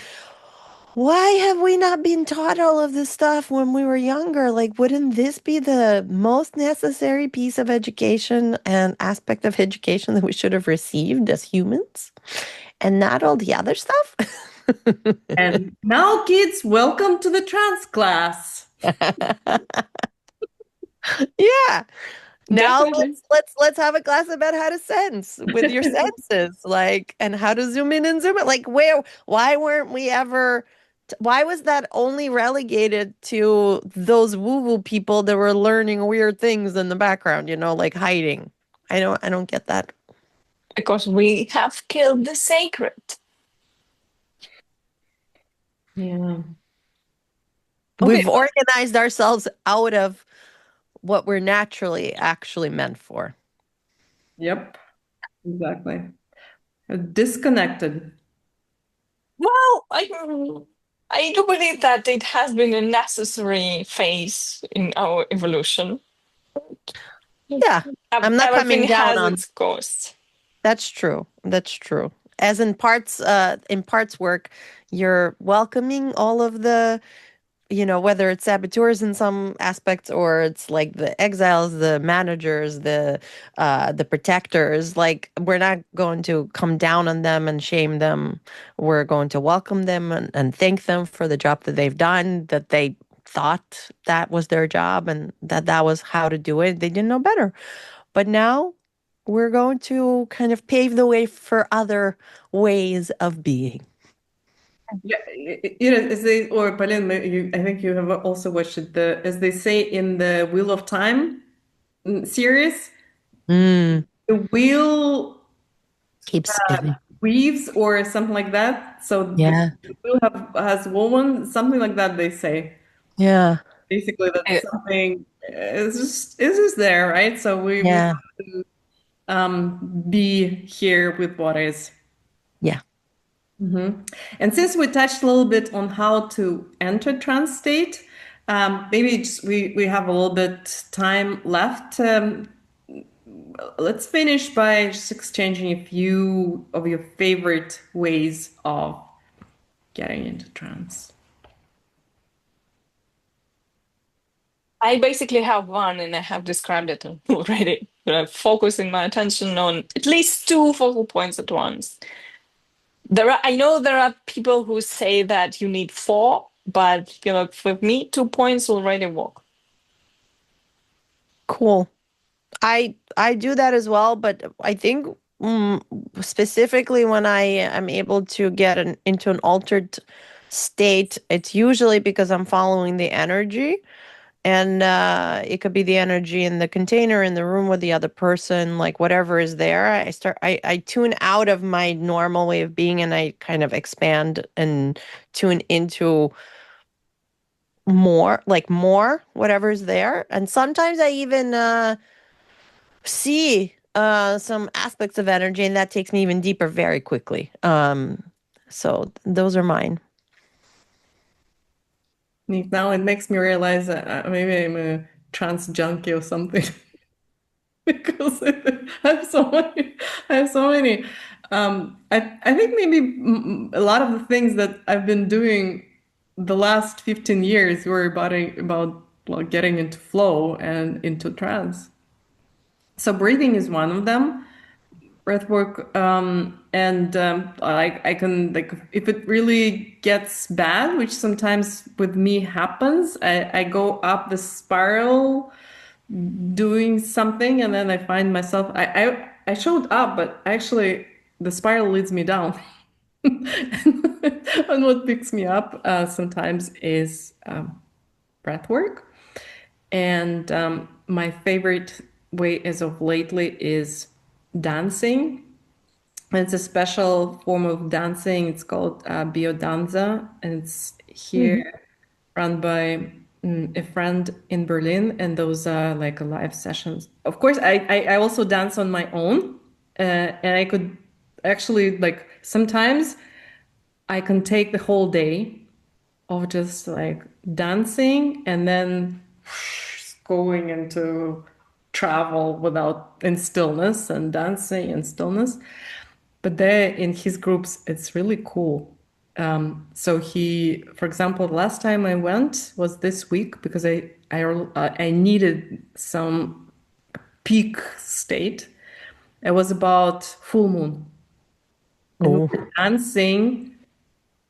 why have we not been taught all of this stuff when we were younger? Like, wouldn't this be the most necessary piece of education and aspect of education that we should have received as humans? And not all the other stuff? And now, kids, welcome to the trance class. Yeah. Now Definitely. let's have a class about how to sense with your senses, like, and how to zoom in and zoom out. Like, why weren't we ever? Why was that only relegated to those woo-woo people that were learning weird things in the background? Like hiding. I don't get that. Because we have killed the sacred. Yeah. Okay. We've organized ourselves out of what we're naturally actually meant for. Yep. Exactly. Disconnected. Well, I do believe that it has been a necessary phase in our evolution. Yeah, I'm not Everything coming down has on. its cost. That's true. That's true. As in parts work, you're welcoming all of the, whether it's saboteurs in some aspects or it's like the exiles, the managers, the protectors. Like, we're not going to come down on them and shame them. We're going to welcome them and thank them for the job that they've done, that they thought that was their job and that was how to do it. They didn't know better. But now we're going to kind of pave the way for other ways of being. Yeah, as they or Pauline, I think you have also watched it. As they say in the Wheel of Time series, Mm, the wheel keep spinning. weaves or something like that. So Yeah. the wheel has woven something like that. They say Yeah. basically that Uh, something is just there, right? So we Yeah. have to be here with what is. Yeah. And since we touched a little bit on how to enter trance state, maybe we have a little bit time left. Let's finish by just exchanging a few of your favorite ways of getting into trance. I basically have one, and I have described it already. Focusing my attention on at least two focal points at once. I know there are people who say that you need four, but for me, 2 points already work. Cool. I do that as well, but I think specifically when I am able to get into an altered state, it's usually because I'm following the energy. And it could be the energy in the container, in the room with the other person, like whatever is there. I tune out of my normal way of being and I kind of expand and tune into more, whatever's there. And sometimes I even see some aspects of energy, and that takes me even deeper very quickly. So those are mine. Now it makes me realize that maybe I'm a trance junkie or something. Because I have so many. I have so many. I think maybe a lot of the things that I've been doing the last 15 years were about well, getting into flow and into trance. So breathing is one of them. Breath work, and I can like if it really gets bad, which sometimes with me happens, I go up the spiral doing something and then I find myself I showed up, but actually the spiral leads me down. And what picks me up sometimes is breath work. And my favorite way as of lately is dancing. It's a special form of dancing. It's called biodanza, and it's here run by a friend in Berlin, and those are like live sessions. Of course, I also dance on my own, and I could actually like sometimes I can take the whole day of just like dancing and then going into travel without in stillness and dancing in stillness. But there in his groups, it's really cool. So he, for example, the last time I went was this week because I needed some peak state. It was about full moon, and we Oh, were dancing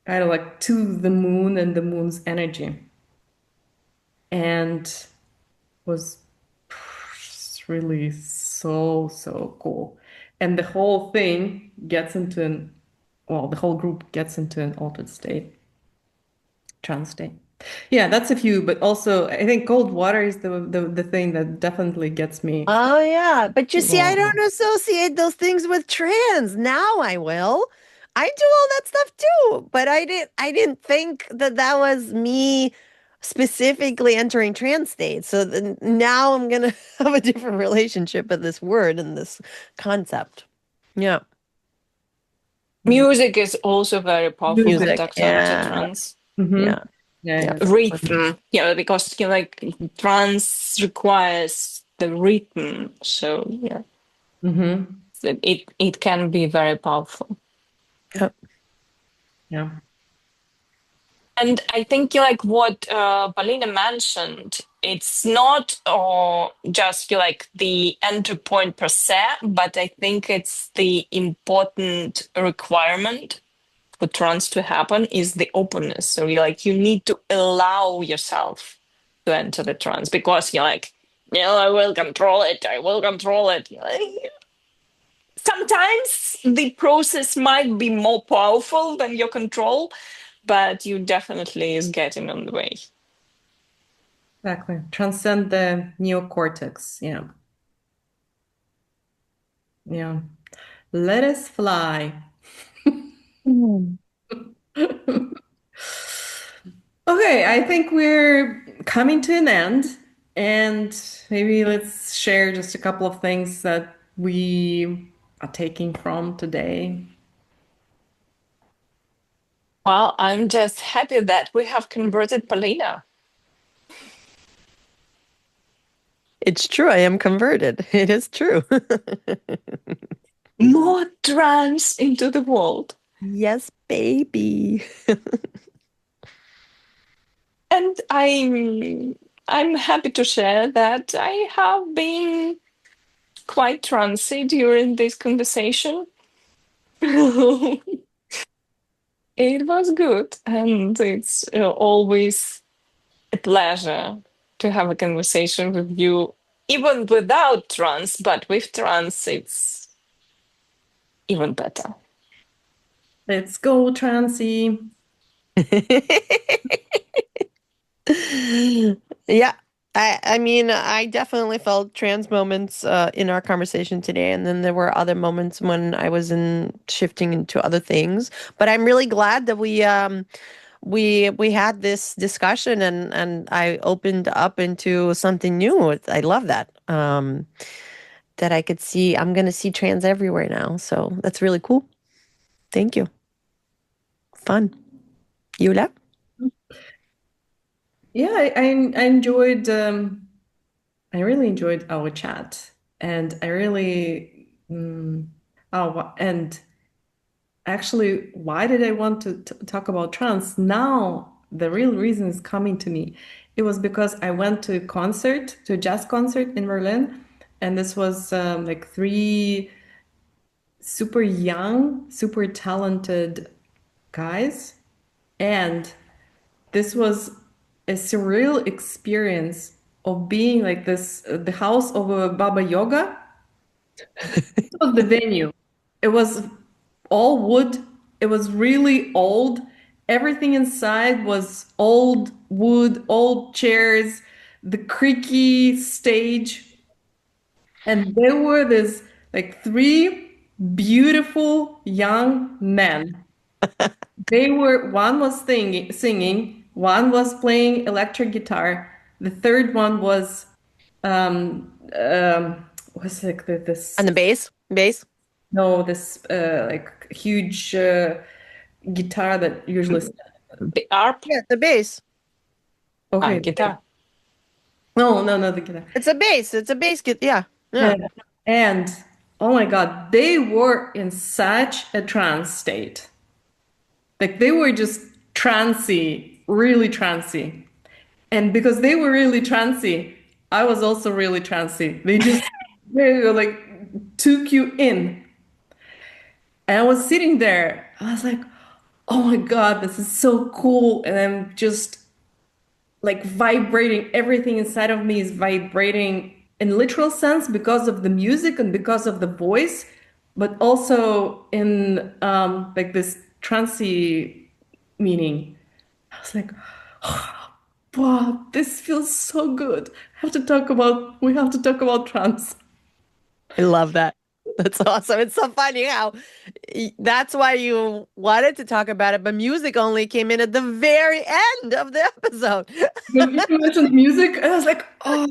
kind of like to the moon and the moon's energy, and was It's really so cool. And the whole thing gets into the whole group gets into an altered state, trance state. Yeah, that's a few, but also I think cold water is the thing that definitely gets me. Oh yeah, but you see, I Well, don't associate those things with trans. Now I will. I do all that stuff too, but I didn't think that that was me specifically entering trans state. So then now I'm gonna have a different relationship with this word and this concept. Yeah, Music is also very powerful music. music. conductor to Yeah, trance. Mm-hmm. yeah, Yeah, yeah. yeah. Rhythm, yeah, because like trance requires the rhythm, so yeah, Mm-hmm. it can be very powerful. Yeah. Yeah. And I think like what Paulina mentioned, it's not just like the entry point per se, but I think it's the important requirement for trance to happen is the openness. So you need to allow yourself to enter the trance because you're like, I will control it. I will control it. Sometimes the process might be more powerful than your control, but you definitely is getting on the way. Exactly. Transcend the neocortex. Yeah. Yeah. Let us fly. Mm. Okay, I think we're coming to an end, and maybe let's share just a couple of things that we are taking from today. Well, I'm just happy that we have converted Paulina. It's true. I am converted. It is true. More trance into the world. Yes, baby. And I'm happy to share that I have been quite trancy during this conversation. It was good, and it's always a pleasure to have a conversation with you, even without trance, but with trance, it's even better. Let's go, Transy. Yeah. I mean, I definitely felt trans moments in our conversation today, and then there were other moments when I was in shifting into other things. But I'm really glad that we had this discussion and I opened up into something new. I love that. That I could see. I'm gonna see trans everywhere now, so that's really cool. Thank you. Fun. Yula? Yeah, I enjoyed. I really enjoyed our chat, and I really. And actually, why did I want to talk about trance? Now, the real reason is coming to me. It was because I went to a jazz concert in Berlin, and this was like three super young, super talented guys. And this was a surreal experience of being like this, the house of a Baba Yoga. This was the venue. It was all wood. It was really old. Everything inside was old wood, old chairs, the creaky stage. And there were this like three beautiful young men. One was singing, one was playing electric guitar, the third one was what's like On this the bass? Bass? no this like huge guitar that usually The ARP, Yeah, the bass. okay guitar. no the guitar. It's a bass. It's a bass. Yeah. Yeah. Yeah. And oh my God, they were in such a trance state. Like they were just trancy, really trancy. And because they were really trancy, I was also really trancy. They were like took you in. And I was sitting there. I was like, oh my God, this is so cool. And I'm just like vibrating. Everything inside of me is vibrating in literal sense because of the music and because of the voice, but also in like this trancey meaning. I was like, wow, this feels so good. We have to talk about trance. I love that. That's awesome. It's so funny how that's why you wanted to talk about it, but music only came in at the very end of the episode. When you mentioned music, I was like, oh.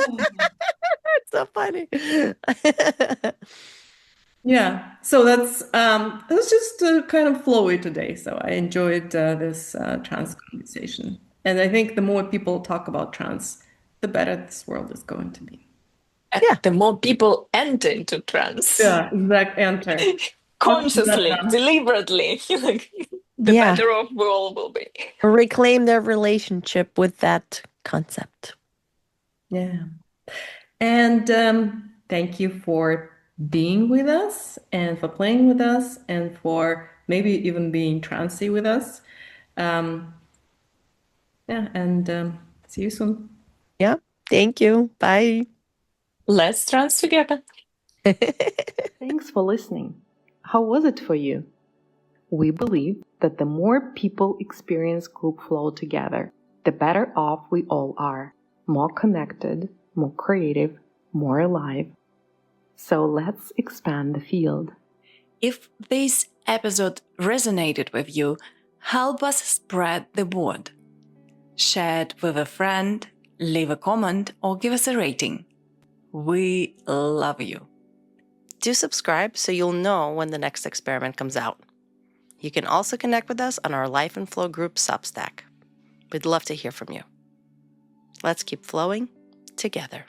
It's so funny. Yeah, so that's it was just kind of flowy today. So I enjoyed this trans conversation, and I think the more people talk about trans, the better this world is going to be. And Yeah. the more people enter into trance. Yeah, exactly. Enter Consciously, deliberately, like, the Yeah. better off we all will be. Reclaim their relationship with that concept. Yeah, and thank you for being with us, and for playing with us, and for maybe even being transy with us. Yeah, and see you soon. Yeah. Thank you. Bye. Let's trance together. Thanks for listening. How was it for you? We believe that the more people experience group flow together, the better off we all are. More connected, more creative, more alive. So let's expand the field. If this episode resonated with you, help us spread the word. Share it with a friend, leave a comment, or give us a rating. We love you. Do subscribe so you'll know when the next experiment comes out. You can also connect with us on our Life and Flow group Substack. We'd love to hear from you. Let's keep flowing together.